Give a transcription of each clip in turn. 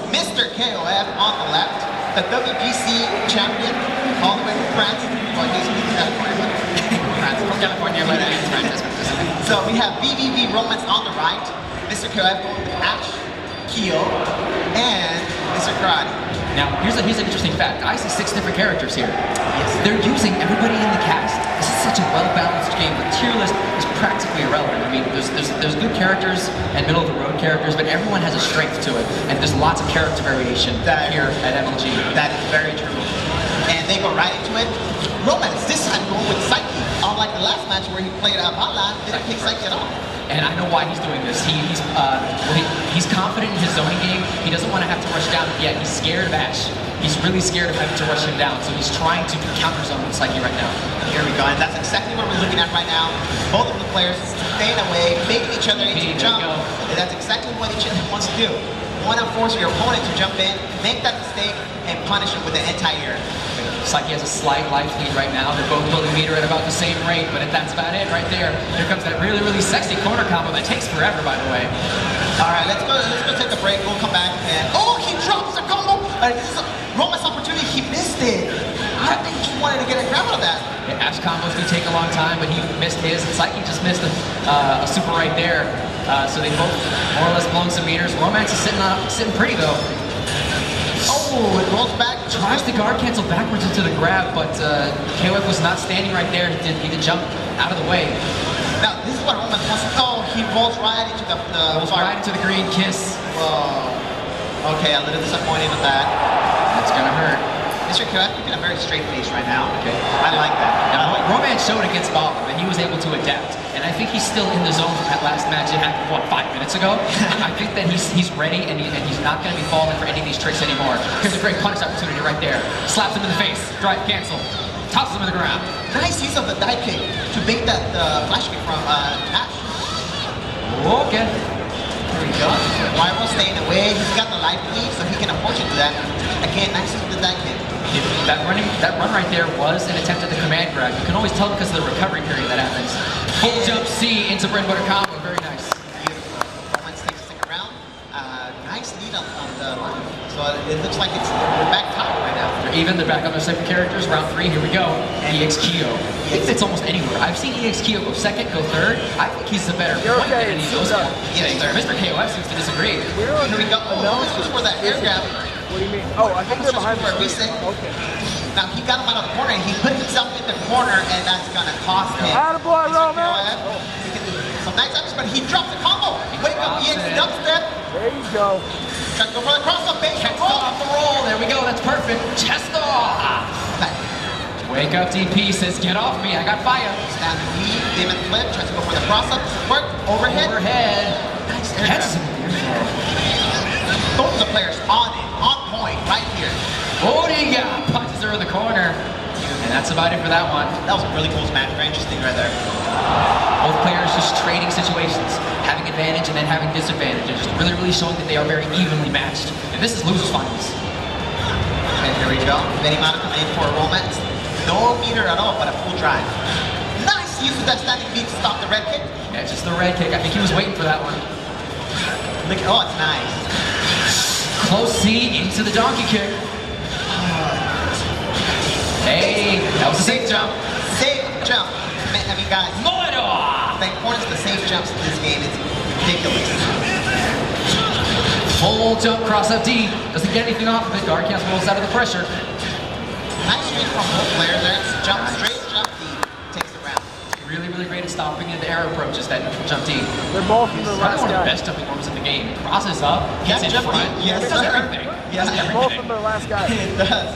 Mr. KoF on the left, the WGC champion, all the way from France. Well, he's from California, but France, from California, but it's France. So we have vVv Romance on the right, Mr. KoF going with Ash, Kyo, and Mr. Karate. Now, here's an interesting fact. I see 6 different characters here. Yes. They're using everybody in the cast. This is such a well-balanced game. The tier list is practically irrelevant. I mean, there's good characters and middle-of-the-road characters, but everyone has a strength to it. And there's lots of character variation here at MLG. That is very true. And they go right into it. Romance, this time going with Psyche. Unlike the last match where he played Apala, didn't pick Psyche at all. And I know why he's doing this. He's confident in his zoning game. He doesn't want to have to rush down, yet he's scared of Ash. He's really scared of having to rush him down, so he's trying to counter zone with Psyche right now. Here we go, and that's exactly what we're looking at right now. Both of the players staying away, making each other into jump. And that's exactly what each other wants to do. You want to force your opponent to jump in, make that mistake, and punish him with the anti-air. Psyche has a slight life lead right now. They're both building meter at about the same rate, but that's about it right there. Here comes that really, really sexy corner combo that takes forever, by the way. All right, let's go take a break. We'll come back and he drops the combo. This is a Romance opportunity. He missed it. I think he wanted to get a grab out of that. Yeah, Ash combos do take a long time, but he missed his. Psyche just missed a super right there. So they both more or less blown some meters. Romance is sitting pretty though. Oh, it rolls back. Tries to guard cancel backwards into the grab, but KoF was not standing right there. He did jump out of the way. Now, this is what Romance wants to know. He rolls right into the right into the green kiss. Whoa. Okay, a little disappointed with that. That's gonna hurt. Mr. KoF keeping a very straight face right now. Okay. I like that. Now, Romance showed against Bob, and he was able to adapt. And I think he's still in the zone from that last match. It happened, what, 5 minutes ago? I think that he's ready, and he's not going to be falling for any of these tricks anymore. Here's a great punish opportunity right there. Slaps him in the face, drive cancel, tosses him to the ground. Nice use of the dive kick to bait that flash kick from Ash. Okay. There we go. Rival staying away. He's got the life lead, so he can approach into that. Again, nice use of the dive kick. That run right there was an attempt at the command grab. You can always tell because of the recovery period that happens. Full jump C into bread and butter combo. Very nice. Beautiful. Romance takes a second round. Nice lead on the line. So it looks like we're back top right now. They're even. They're back on their second characters. Round 3. Here we go. EX Kyo. It's almost anywhere. I've seen EX Kyo go second, go third. I think he's the better point than any of those guys. Yes, sir. Mr. KoF seems to disagree. Here we go. This was for that air grab. What do you mean? Oh, I think they're behind the screen. Okay. Now he got him out of the corner and he put himself in the corner and that's gonna cost him. Attaboy, Romance! He can do some nice action, but he drops the combo. Wake up, EX dubstep. There you go. Try to go for the cross up, base. Chest off the roll. There we go. That's perfect. Chest off. Wake up, DP says, get off me. I got fire. Stand lead, Damon flip. Tries to go for the cross up. Work. Overhead. Nice. Catches him. Both of the players on it, on point, right here. Oh, he got punches her in the corner. And that's about it for that one. That was a really cool match, very interesting right there. Both players just trading situations, having advantage and then having disadvantages. Just really, really showing that they are very evenly matched. And this is losers finals. And here we go. Benimano coming in for a Romance. No meter at all, but a full drive. Nice use of that standing beat to stop the red kick. Yeah, just the red kick. I think he was waiting for that one. Look, oh, it's nice. Close C into the donkey kick. Hey, that was a safe jump. Safe jump. I mean, guys, the importance of the safe jumps in this game is ridiculous. Full jump, cross up D. Doesn't get anything off of it. Guard cancel rolls out of the pressure. Nice read from both players there. Jump straight, jump D. Takes the round. Really, really great at stopping the air approaches, that neutral jump D. They're both in the Probably last one of the guy. best jumping forms in the game. Crosses up, gets in jump front. D. Yes, does sir. everything. Yes, Both of them are the last guy. It does.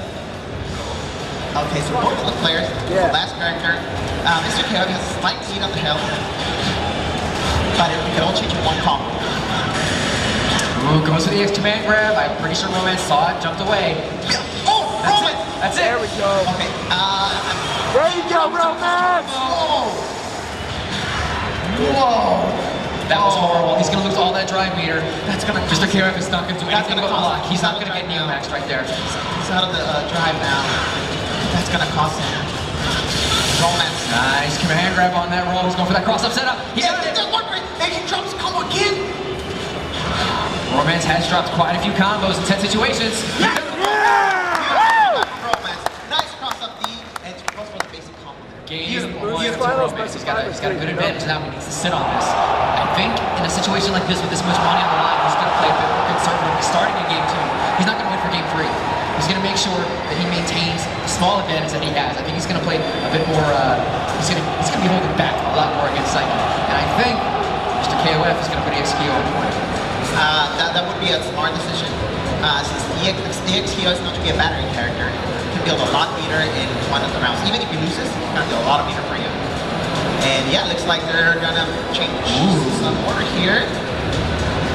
Okay, so both of the players, the last character, Mr. KoF has a slight lead on the hill, but it can all change in one combo. Ooh, goes for the X command grab. I'm pretty sure Romance saw it, jumped away. Yeah. Oh, Romance! That's it. There we go. Okay, there you go, Romance! Whoa! That was horrible. He's gonna lose all that drive meter. That's gonna. Mr. KoF is not gonna do anything but block. He's not gonna get Neo-Maxed right there. He's out of the drive now. That's gonna cost him. Romance. Nice command grab on that roll. He's going for that cross-up setup. He's got it. And he drops combo again. Romance has dropped quite a few combos in 10 situations. Romance. Nice cross-up D, and goes for the basic combo there. Game Beautiful. one to Romance. He's got a good advantage now. He needs to sit on this. I think in a situation like this with this much money on the line, he's going to play a bit more conservative. He's starting in game 2. He's not going to win for game 3. He's going to make sure that he maintains the small advantage that he has. I think he's going to play a bit more, he's going to be holding back a lot more against Psyche. And I think Mr. KoF is going to put EXQ on point. That would be a smart decision. Since EXQ is going to be a battery character, he can build a lot meter in one of the rounds. Even if he loses, he's going to do a lot of meter for you. And yeah, looks like they're going to change some order here.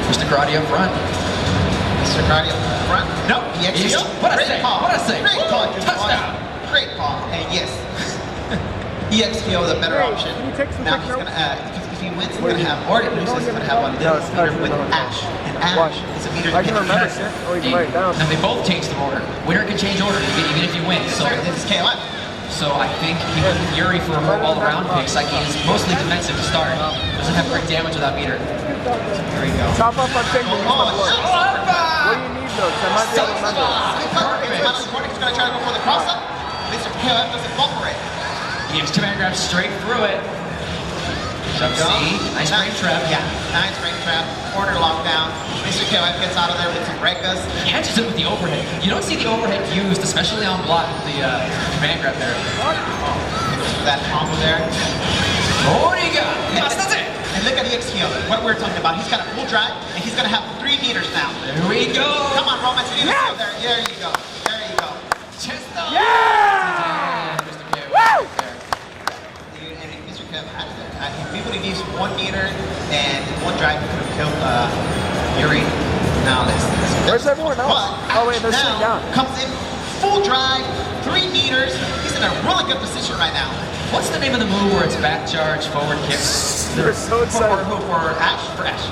Mr. Karate up front. Mr. Karate up front. No, EXQ. What I say? What I say? Great call, Touchdown. Great call. And yes, EXQ is a better option. Can you take some Now he's pictures? going to, if he wins, he's going to have, or if he loses, he's going to have a little meter with Ash. And Ash is a meter I that can remember shit. Oh, you can write it down. And they both changed their order. Winner can change order even if you win. So this is KoF. So I think he went with Yuri for a more all-around pick. Psyche is mostly defensive to start. Doesn't have great damage without meter. Here we go. Top up on King. What do you need though? 'Cause I might be able to remember. He's going to try to go for the cross-up. Mr. KoF doesn't fall for it. He has command grab straight through it. Jump C. Nice frame trap. Yeah, nice frame trap. Corner lockdown. Mr. KoF gets out of there with some Rekas. He catches it with the overhead. You don't see the overhead used, especially on block with the command grab there. That combo there. Oh, what do you got? That's it. And look at EXQ, what we're talking about. He's got a full drive, and he's going to have 3 meters now. There we go. Come on, Romance, you need to go there. There you go. There you go. Chest up. Yeah! Mr. KoF Woo! there. And Mr. KoF had it there. If we would have used 1 meter and 1 drive, we could have killed Yuri. Now let's Where's everyone else? But Oh wait, they're sitting now down. comes in full drive, 3 meters. He's in a really good position right now. What's the name of the move where it's back charge, forward kick? They're so excited. For Ash? For Ash.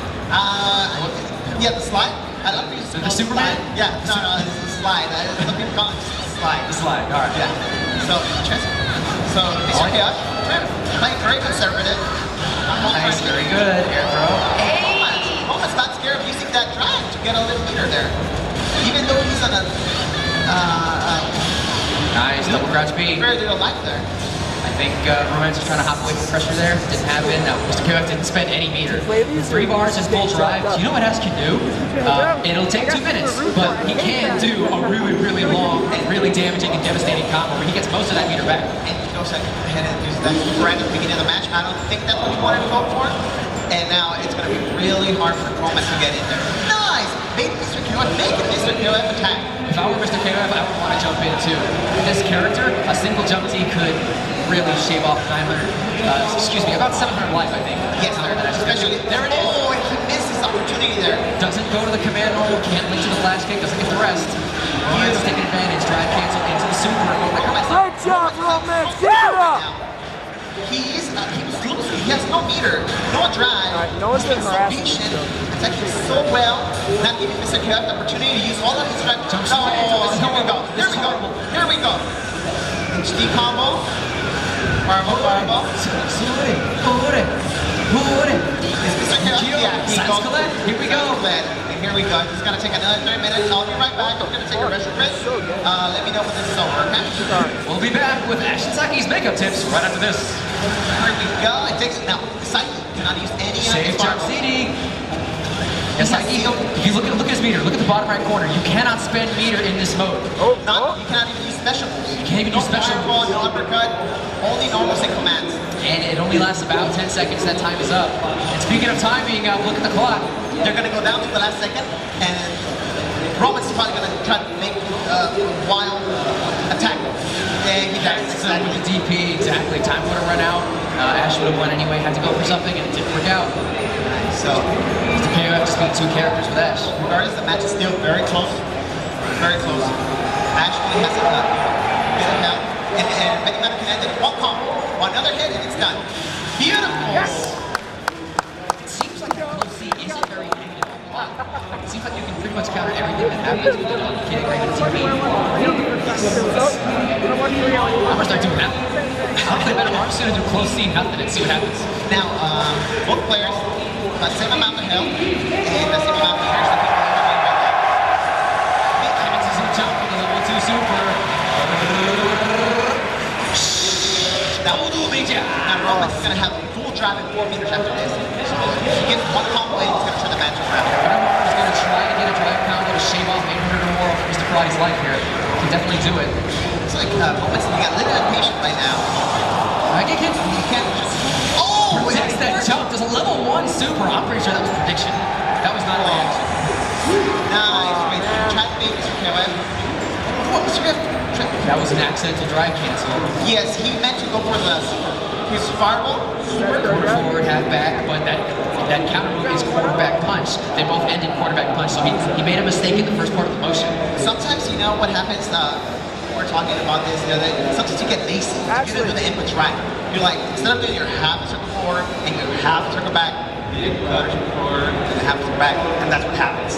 Yeah, the slide. I love you. The Superman? Yeah, no, it's the slide. Some people call it slide. The slide. All right. Yeah. So, Mr. KoF, playing very conservative. Nice. Very good. Air throw. Roman's not scared of using that drive to get a little meter there. Even though he's on a Nice. Double crouch B. very little life there. I think Romance was trying to hop away from pressure there. Didn't happen. Now, Mr. KoF didn't spend any meter. 3 bars is full drive. Do you know what Ash can do? It'll take 2 minutes, but he can do a really, really long and really damaging and devastating combo where he gets most of that meter back. And he goes ahead and uses that right at the beginning of the match. I don't think that's what he wanted to go for. And now it's going to be really hard for Romance to get in there. Nice! Make Mr. KoF attack. If I were Mr. KoF, I would want to jump in too. This character, a single jump T could really shave off 900, about 700 life, I think. Yes, sir. Especially, there it is. Oh, and he missed his opportunity there. Doesn't go to the command roll, can't link to the flash kick, doesn't get the rest. Romance taking advantage, drive cancel into the super. Great job, Romance. Keep it up. He was losing. He has no meter, no drive. no one's been He's so harassing patient. him. Attacking so well, not giving Mr. KoF the opportunity to use all of his drive. Here we go. Here we go. Here we go. HD combo. Fireball. Mr. KoF, yeah, he goes. Here we go. And here we go. He's gonna take another 3 minutes. I'll be right back. I'm gonna take a retro break. Let me know when this is over, okay? We'll be back with Ash and Psyche's makeup tips right after this. Here we go. It takes now. Psyche cannot use any of Save his jump fireballs. CD. Yes, Psyche. If you look at his meter, look at the bottom right corner. You cannot spend meter in this mode. You cannot even use special moves. You can't even use special fireball, moves. no uppercut, only normal single commands. And it only lasts about 10 seconds. That time is up. And speaking of time being up, look at the clock. They're gonna go down to the last second, and Roman's probably gonna try to make a wild attack. And he dies. So with the DP, exactly. Time would have run out. Ash would have won anyway. Had to go for something, and it didn't work out. So, Mr. KoF just beat 2 characters with Ash. regardless, the match is still very close. Very close. Ash only has a bit of help, and Benimana can end it 1 combo, 1 other hit, and it's done. Beautiful. Yes. It seems like the close C isn't very negative. It seems like you can pretty much counter everything that happens with the kick or even TV. I'm gonna start doing that. I'm just gonna do close C nothing and see what happens. Now, both players got the same amount of health and the same amount of years that people going to have a full drive in 4 meters after this. So if he gets one combo in, he's going to turn the match around. He's going to try to get a drive combo to shave off 800 or more of Mr. Karate's life here. He can definitely do it. It's like moments you got limited patience right now. I think You can't just... Oh! protects that jump. There's a level 1 super. I'm pretty sure that was prediction. That was not a reaction. Nice. Wait, try to beat Mr. KoF. What, Mr. KoF? That was an accidental drive cancel. Yes, he meant to go for the his fireball. Quarter forward, half back, but that counter move is quarterback punch. They both ended quarterback punch, so he made a mistake in the first part of the motion. Sometimes, you know what happens, we're talking about this the other day, sometimes you get lazy. You don't do the inputs right. You're like, instead of doing your half a circle forward and your half a circle back, you do a quarter circle forward and a half a circle back, and that's what happens.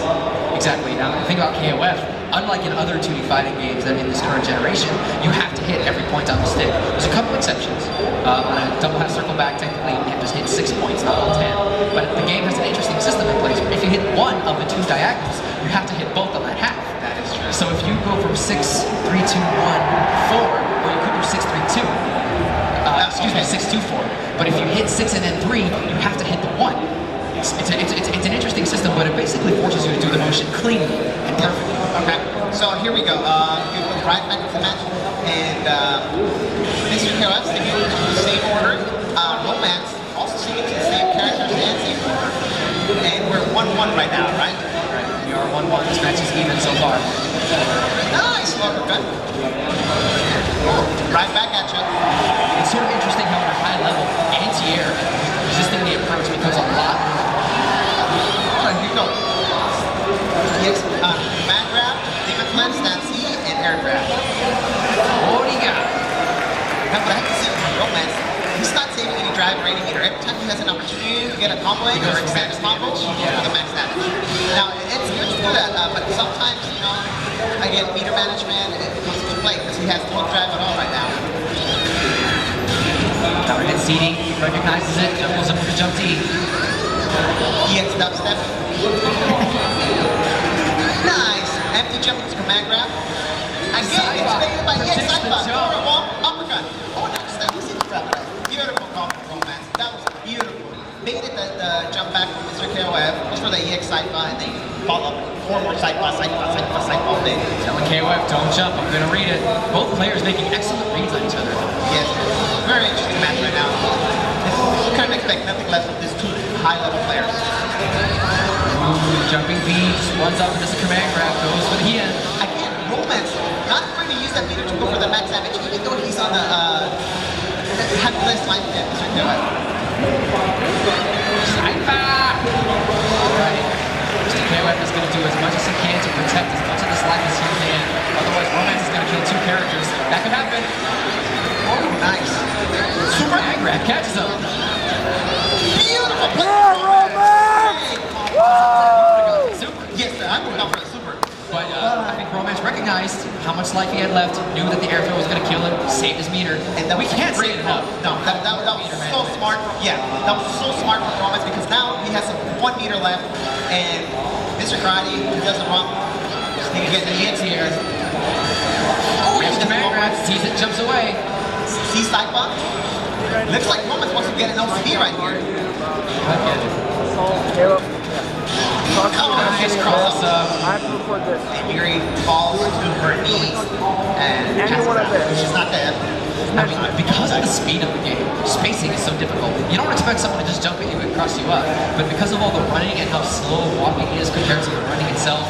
Exactly. Now, the thing about KoF, unlike in other 2D fighting games that in this current generation, you have to hit every point on the stick. There's a couple exceptions. On a double half circle back, technically, you have to just hit 6 points, not all 10. But the game has an interesting system in place where if you hit one of the 2 diagonals, you have to hit both on that half. That is true. So if you go from 6, 3, 2, 1, 4, or you could do 6, 3, 2. Excuse me, 6, 2, 4. But if you hit 6 and then 3, you have to hit the 1. It's an interesting system, but it basically forces you to do the motion cleanly and perfectly. Okay, so here we go. We go right back into the match, and Mr. KoF sticking to the same order. Romance also sticking to the same characters and same order. And we're 1-1 right now, right? We are 1-1. This match is even so far. Nice, welcome, good. Right back at you. It's sort of interesting how at a high level, anti-air, resisting the approach becomes a lot more. Oh, here you go. Yes, man grab, demon flip, stand C, and air grab. What do you got? Now, what I have to see from Romance, he's not saving any drive rating either. Every time he has an opportunity to get a combo in or extend his combo, he goes for the max damage. Now, it's good to do that, but sometimes, you know, again, meter management, it comes into play because he has no drive at all right now. Counter hit CD, recognizes it, goes up with the jump D. He hits dubstep. Nice! Empty jump into command grab. Again, it's made by side-by. Forward wall, uppercut. Oh, nice. That was it. Beautiful call from Romance. That was beautiful. Baited the jump back from Mr. KoF, goes for the EX side-by, and then follow up 4 more side-by, side-by, side-by, side-by. Telling KoF, don't jump, I'm gonna read it. Both players making excellent reads on each other. Yes, very interesting match right now. You couldn't expect nothing less from these 2 high-level players. Jumping B, runs up and does a command grab, goes for the Hien. Again, Romance, not afraid to use that meter to go for the max damage, even though he's on the had less life than Mr. KoF. Sniper! Alright. Mr. KoF is going to do as much as he can to protect as much of this life as he can. Otherwise, Romance is going to kill 2 characters. That could happen. Oh, nice. Super command grab catches him. Beautiful play. Yeah, Romance! Woo! Super. Yes, sir, I'm going for the super. But I think Romance recognized how much life he had left, knew that the air throw was going to kill him, saved his meter. And that we was can't great. say it enough. No, that was so smart. Yeah, that was so smart for Romance because now he has 1 meter left, and Mr. Karate, who does it wrong, he can get the hits here. Oh, There's command grab, sees it, jumps away. See side bump? Looks like Romance wants to get an LCD right here. Caleb. Oh, nice cross up. I prefer this. And Yuri falls to her knees and Anyone up there. she's not dead. I mean, because of the speed of the game, spacing is so difficult. You don't expect someone to just jump at you and cross you up, but because of all the running and how slow walking is compared to the running itself,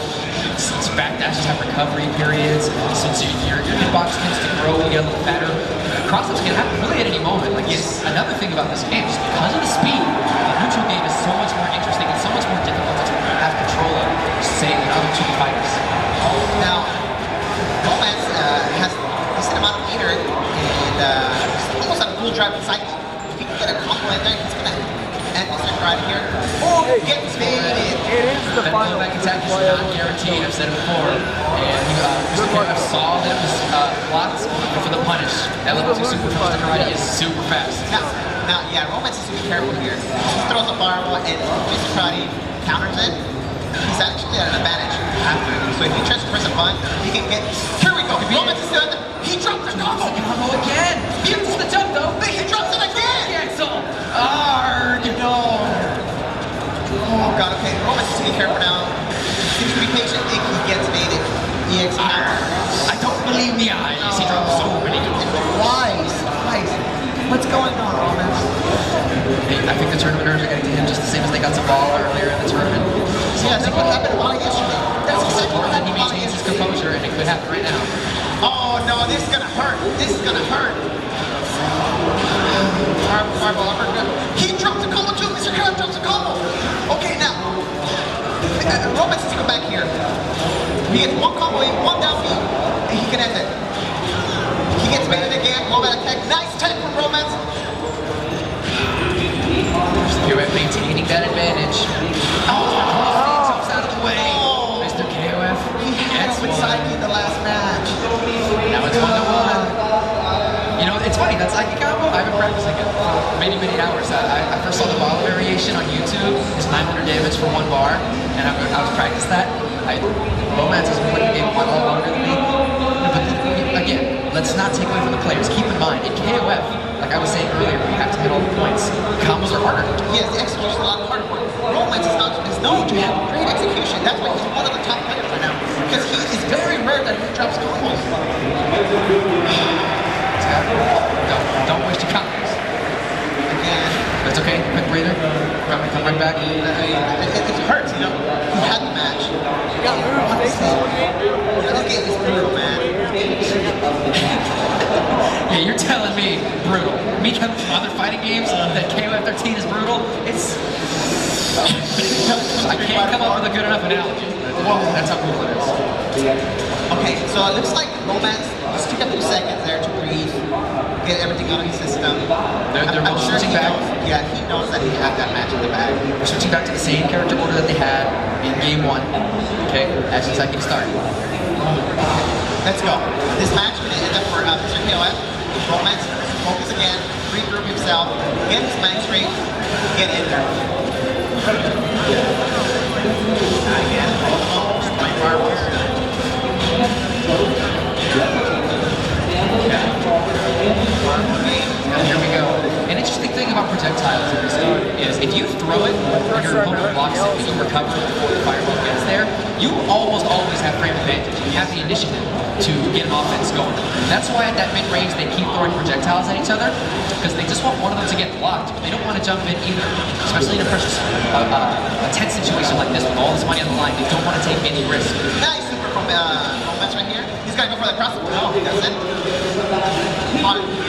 since backdashes have recovery periods, since your hitbox tends to grow and get a little fatter, cross-ups can happen really at any moment. Like, yes, another thing about this game is because of the speed, the neutral game is so much more interesting and so much more difficult to have control of, say, than other 2D fighters. Now, Romance has a decent amount of meter and he's almost at a full drive cycle. If he can get a combo in there, he's going to end this right here. Oh, gets baited. It is the That final. blowback attack is not guaranteed, I've said it before. And Mr. KoF saw that it was blocked for the punish. That level 2 super from Mr. Karate is super fast. Now, yeah, Romance has to be careful here. He throws a fireball and Mr. Karate counters it. He's actually at an advantage after. So if he tries to press a button, he can get. Here we go. Romance is done. He drops the combo. Combo again! He uses the jump though. He drops it again. Cancel! be careful now. He needs to be patient if he gets baited. EX counter. I don't believe the eyes. He dropped so many. Twice. What's going on, Roman? I think the tournament nerves are getting to him just the same as they got to Ball earlier in the tournament. So Yeah, that's what happened to Ball yesterday. That's it's exactly what important that he happened to Ball maintains his yesterday. composure, and it could happen right now. Oh no, this is gonna hurt. This is gonna hurt. Fireball uppercut. He drops a combo too. Mr. Khan drops a combo. Okay, now Roman needs to go back here. He gets one combo in, one down beat, and he can end it. He gets baited again. Low back attack. Nice tech from Romance. KoF maintaining that advantage. Jumps out of the way. Oh. Mr. KoF He had gets him with one. Psyche in the last match. Now it's 1-1. You know, it's funny, that psychic combo, I've been practicing it for many, many hours. I first saw the ball variation on YouTube. It's 900 damage for one bar, and I was practicing that. Romance has been playing the game quite a lot longer than me. But again, let's not take away from the players. Keep in mind, in KoF, like I was saying earlier, you have to hit all the points. Combos are harder. Yes, the execution is a lot harder. Romance is known to have great execution. That's why he's one of the top players right now. Because he is very rare that he drops combos. Don't waste your confidence. Again, That's okay. Quick breather. Come right back. it hurts, you know. He had the match. This game is brutal, man. Yeah, you're telling me brutal. Me coming from other fighting games that KoF 13 is brutal. I can't come up with a good enough analogy. That's how brutal it is. Okay, so it looks like Romance just took a few seconds there to breathe, get everything out of his system. They're both switching back. Yeah, he knows that he had that match in the bag. We're switching back to the same character order that they had in game 1. Okay, as the second start. Let's go. This match is going to end up for Mr. KoF. Romance, focus again, regroup himself, get his mind straight, get in there. Again, my fireworks. Here we go. An interesting thing about projectiles in this game is if you throw it and your opponent blocks it and you recover before the fireball gets there, you almost always have frame advantage. You have the initiative to get an offense going. That's why at that mid-range they keep throwing projectiles at each other, because they just want one of them to get blocked, but they don't want to jump in either. Especially in a pressure, a tense situation like this with all this money on the line, they don't want to take any risk. Nice super from Romance right here. He's got to go for that crossover. No, he doesn't.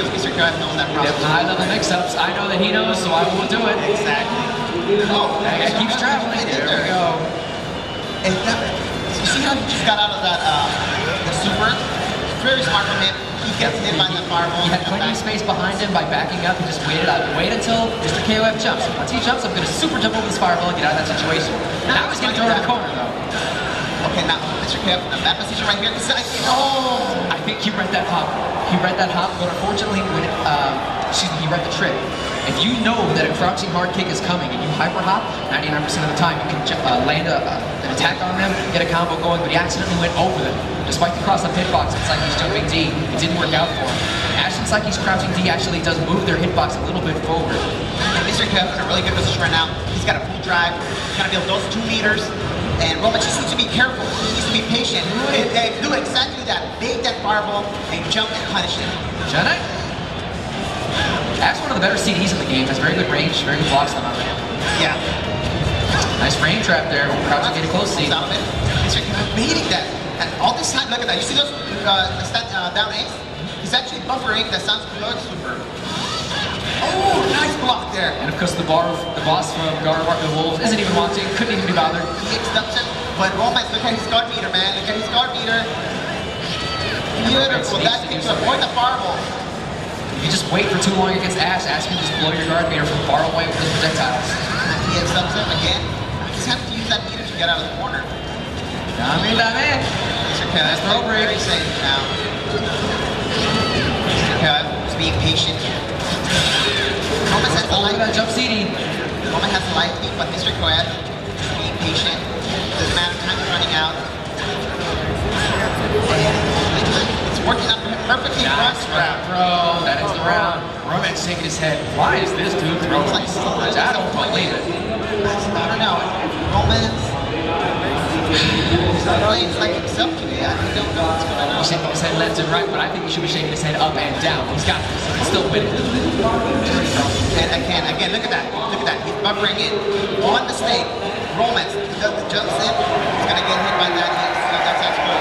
Mr. KoF knows that crossover. High-level mix-ups, I know that he knows, so I won't do it. Exactly. Oh, It keeps traveling. There we go. And you see how he just got out of that the super? Very smart from him. He gets hit by that fireball. He had plenty of space behind him by backing up. He just waited. Wait until Mr. KoF jumps. Once he jumps, I'm going to super jump over this fireball and get out of that situation. Now he's going to throw it in the corner, though. Okay, now Mr. KoF in that position right here. I think he read that hop. He read that hop, but unfortunately, when he read the trick. If you know that a crouching hard kick is coming and you hyper hop, 99% of the time you can land an attack on them, get a combo going, but he accidentally went over them. Despite the cross-up hitbox and Psyche's jumping D, it didn't work out for him. Ash and Psyche's crouching D actually does move their hitbox a little bit forward. And Mr. KoF in a really good position right now. He's got a full drive. He's got to build those 2 meters. And Roman just needs to be careful. He needs to be patient. And do exactly that. Bait that fireball and jump and punish him. Jedi? Ash, one of the better CDs in the game, has very good range, very good blocks on it. Yeah. Nice frame trap there. Crouching getting close to Stop it. Mr. KoF baiting that. And all this time, look at that. You see those down A's? He's actually buffering the Sun's Blood Super. Oh, nice block there. And of course the boss from Garwark the Wolves isn't even watching, couldn't even be bothered. He accepts it. But Romance, look at his guard meter, man. Look at his guard meter. Beautiful. That thing to avoid the fireball. If you just wait for too long against Ash, Ash can just blow your guard meter from far away with his projectiles. He accepts it again. You just have to use that meter to get out of the corner. Dame. Mr. KoF, throw break. very safe now. Mr. KoF, just being patient. Romance has the Over light. that jump CD. Roman has the light lead, but Mr. KoF, just being patient. Doesn't matter, time's running out. It's working out perfectly for us. Bro, that is the round. Roman's shaking his head. Why is this dude throwing It's like so much? I don't believe it. I don't know. Romance He's not playing like himself today. I don't know what's going on. He's shaking his head left and right, but I think he should be shaking his head up and down. He's got this. He can still win it. And again, look at that. Look at that. He's buffering in. One mistake. Romance jumps in. He's going to get hit by that. That's actually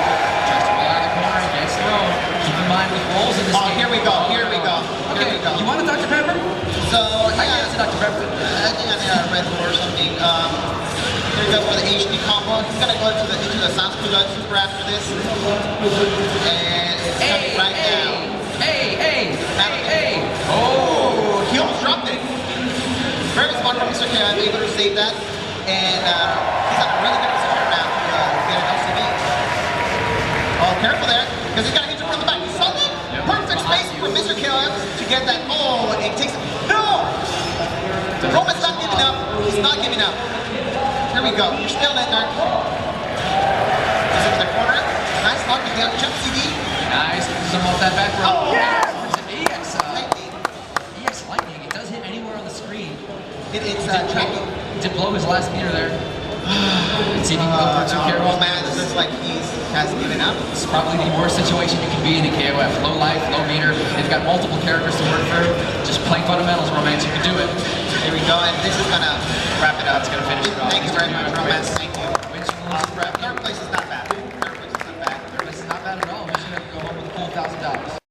Tries to roll out of the corner and gets thrown. Keep in mind with rolls in this game. here we go. Here we go. Okay, you want a Dr. Pepper? So, I guess it's a Dr. Pepper. I think I need a Red Bull or something. Here we go for the HD combo. He's going to go into the Sanskrit Super after this. And it's coming right down. Hey! Oh, he almost dropped it. Very smart from Mr. K. I'm able to save that. And he's in a really good position now to get an LCB. Oh, careful there, because he's got to hit you from the back. You saw that? Yep. Perfect space for Mr. K to get that. Oh, and it takes it. No! Roman's not giving up. He's not giving up. Here we go. You're still in there. He's into the corner. Nice lock down. Jump CD. Nice. Some off that back row. Oh, yes! EX Lightning. It does hit anywhere on the screen. It's tracking. He did blow his last meter there. Let's see if he can go for two carries. Romance looks like he has given up. It's probably the worst situation you can be in in KoF. Low life, low meter. They've got multiple characters to work through. Just playing fundamentals, Romance. You can do it. Here we go, and this is gonna wrap it up. It's gonna finish it off. Thank you very much, Romance. Thank you. Wins, lose, Third place is not bad. Third place is not bad. Third place is not bad at all. We should have to go home with a full $1,000.